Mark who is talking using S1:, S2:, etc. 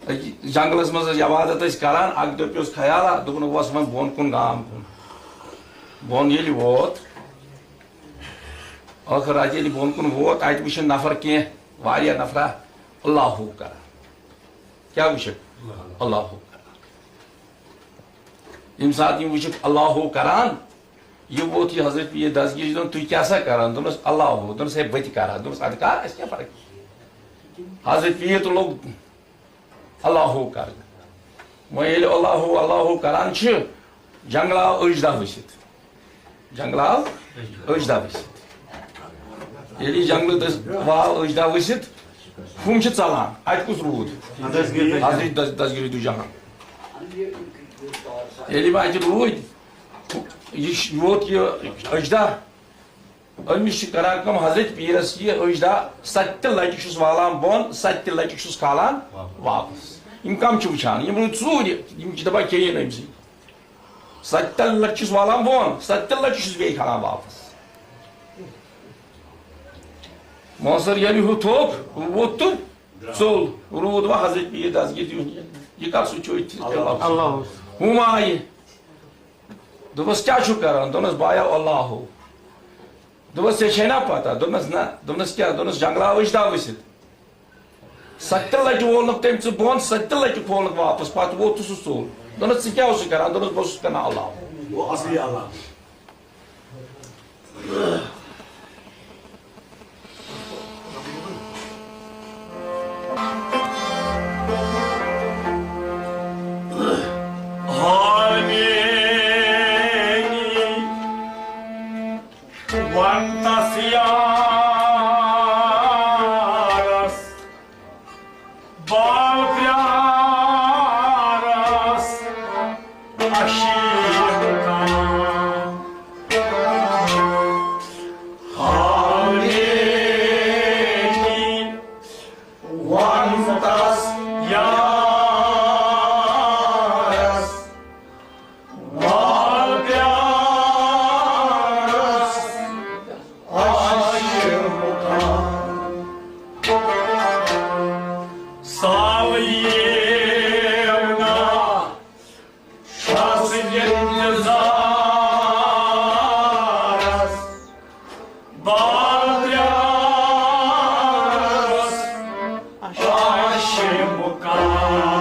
S1: jungles मज इबादत करान अक दो पे ख्याल दोपन वस वो बोन कुन गाम कुन बोन ये वोत आखिर रात ये बोन कुन वोत अत वो नफर कह वारिया नफरा अल्लाह कर क्या वो अल्लाह यम सात वो अल्लाह करान ये वोत ये हजरत ये दसगी तुम क्या सा करान दोनों अल्लाह दोनों से बत करा दोनों अधिकार क्या फर्क हजरत ये तो लोग अल्लाह कर वह अल्लाह अल्लाह करान जंगल आव अजदा वसित जंगल आव अजदा वसित ये जंगल वाव अजदा वसित हम चलान अत कुस रूद हजरत दसगिरी दु जहां ये अत रूद यह वोत यह अजदा अमिस करान कम हजरत पीरस यह अजदा 7 लटि वालान बोन 7 लटि खालान वापस इन कम वुचान यम चूर दपान कहेन अमस 7 लटि वालान बोन 7 लटि बे खालान वापस मौसर ये हु थोप वोत तो चोल रूद वह हजरत पीर दसगी यह कर सह हम आये दोपस क्या करान दोनस बाया अल्लाह दोपस ऐ ना पता दोनस ना दोनस क्या दोनस जंगल अजदा वसित 7 लटि वोल तम बोन 7 लटि खोल वापस पे वोत सह चोल दोनस क्या करान दोनस बहुत कर अल्लाह
S2: Shemukah